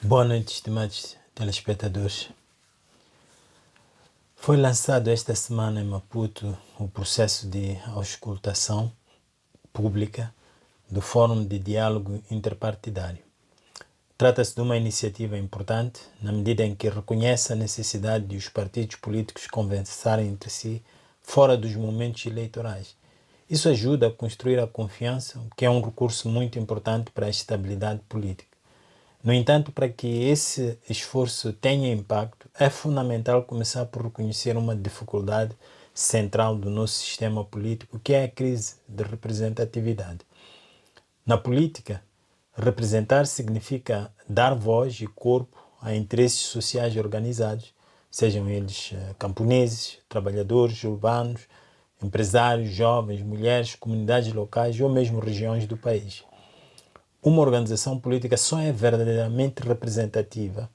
Boa noite, estimados telespectadores. Foi lançado esta semana em Maputo o processo de auscultação pública do Fórum de Diálogo Interpartidário. Trata-se de uma iniciativa importante na medida em que reconhece a necessidade de os partidos políticos conversarem entre si fora dos momentos eleitorais. Isso ajuda a construir a confiança, que é um recurso muito importante para a estabilidade política. No entanto, para que esse esforço tenha impacto, é fundamental começar por reconhecer uma dificuldade central do nosso sistema político, que é a crise de representatividade. Na política, representar significa dar voz e corpo a interesses sociais organizados, sejam eles camponeses, trabalhadores urbanos, empresários, jovens, mulheres, comunidades locais ou mesmo regiões do país. Uma organização política só é verdadeiramente representativa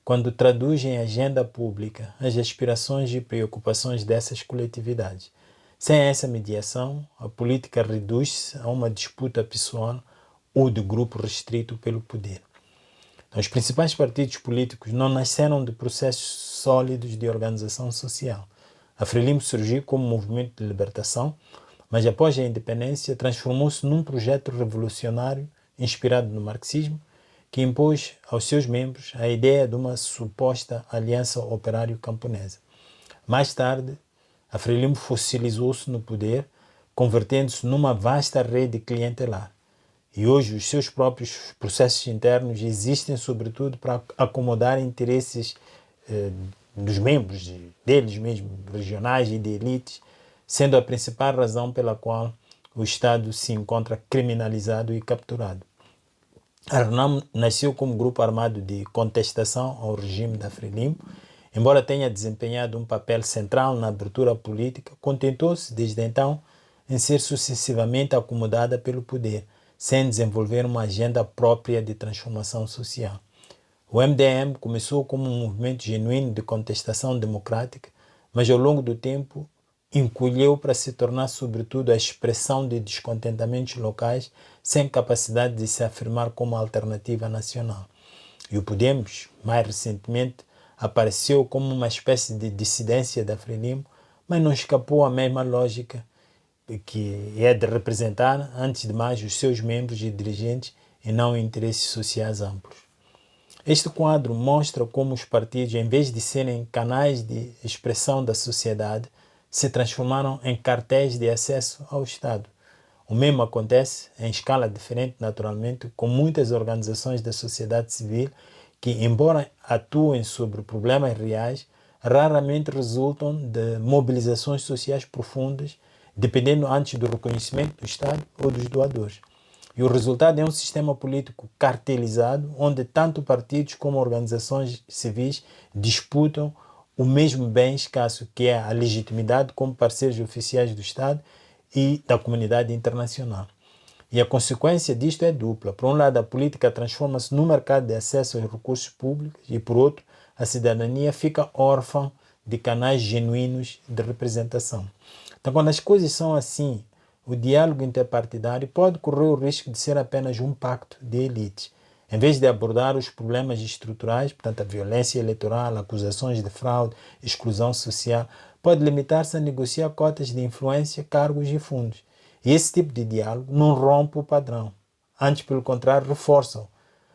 quando traduz em agenda pública as aspirações e preocupações dessas coletividades. Sem essa mediação, a política reduz-se a uma disputa pessoal ou de grupo restrito pelo poder. Então, os principais partidos políticos não nasceram de processos sólidos de organização social. A Frelimo surgiu como movimento de libertação, mas após a independência transformou-se num projeto revolucionário inspirado no marxismo, que impôs aos seus membros a ideia de uma suposta aliança operário-camponesa. Mais tarde, a Frelimo fossilizou-se no poder, convertendo-se numa vasta rede clientelar. E hoje os seus próprios processos internos existem sobretudo para acomodar interesses dos membros, deles mesmos, regionais e de elites, sendo a principal razão pela qual o Estado se encontra criminalizado e capturado. A RENAM nasceu como grupo armado de contestação ao regime da Frelimo. Embora tenha desempenhado um papel central na abertura política, contentou-se desde então em ser sucessivamente acomodada pelo poder, sem desenvolver uma agenda própria de transformação social. O MDM começou como um movimento genuíno de contestação democrática, mas ao longo do tempo encolheu para se tornar sobretudo a expressão de descontentamentos locais sem capacidade de se afirmar como alternativa nacional. E o Podemos, mais recentemente, apareceu como uma espécie de dissidência da Frelimo, mas não escapou à mesma lógica, que é de representar, antes de mais, os seus membros e dirigentes e não interesses sociais amplos. Este quadro mostra como os partidos, em vez de serem canais de expressão da sociedade, se transformaram em cartéis de acesso ao Estado. O mesmo acontece, em escala diferente naturalmente, com muitas organizações da sociedade civil que, embora atuem sobre problemas reais, raramente resultam de mobilizações sociais profundas, dependendo antes do reconhecimento do Estado ou dos doadores. E o resultado é um sistema político cartelizado, onde tanto partidos como organizações civis disputam o mesmo bem escasso, que é a legitimidade como parceiros oficiais do Estado e da comunidade internacional. E a consequência disto é dupla. Por um lado, a política transforma-se num mercado de acesso aos recursos públicos e, por outro, a cidadania fica órfã de canais genuínos de representação. Então, quando as coisas são assim, o diálogo interpartidário pode correr o risco de ser apenas um pacto de elites. Em vez de abordar os problemas estruturais, portanto, a violência eleitoral, acusações de fraude, exclusão social, pode limitar-se a negociar cotas de influência, cargos e fundos. E esse tipo de diálogo não rompe o padrão. Antes, pelo contrário, reforça-o.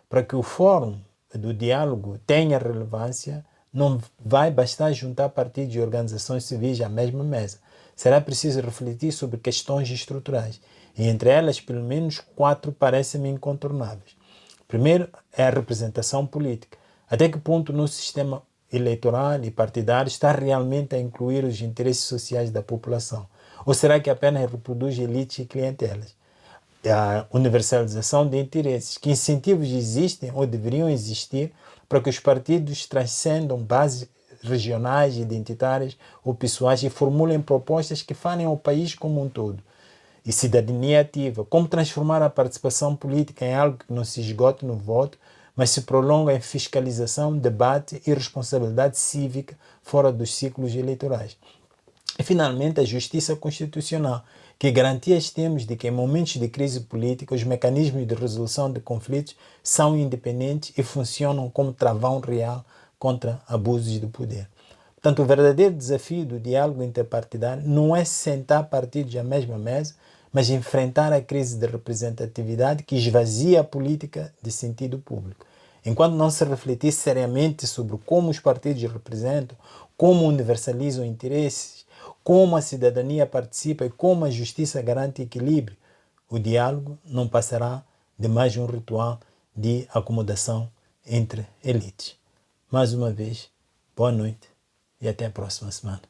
Para que o fórum do diálogo tenha relevância, não vai bastar juntar partidos e organizações civis à mesma mesa. Será preciso refletir sobre questões estruturais. E entre elas, pelo menos 4 parecem-me incontornáveis. Primeiro é a representação política. Até que ponto no sistema eleitoral e partidário está realmente a incluir os interesses sociais da população? Ou será que apenas reproduz elites e clientelas? A universalização de interesses. Que incentivos existem ou deveriam existir para que os partidos transcendam bases regionais, identitárias ou pessoais e formulem propostas que falem ao país como um todo? E cidadania ativa. Como transformar a participação política em algo que não se esgote no voto, mas se prolonga em fiscalização, debate e responsabilidade cívica fora dos ciclos eleitorais? E, finalmente, a justiça constitucional, Que garantias temos de que em momentos de crise política os mecanismos de resolução de conflitos são independentes e funcionam como travão real contra abusos de poder? Portanto, o verdadeiro desafio do diálogo interpartidário não é sentar partidos à mesma mesa, mas enfrentar a crise de representatividade que esvazia a política de sentido público. Enquanto não se refletir seriamente sobre como os partidos representam, como universalizam interesses, como a cidadania participa e como a justiça garante equilíbrio, o diálogo não passará de mais um ritual de acomodação entre elites. Mais uma vez, boa noite e até a próxima semana.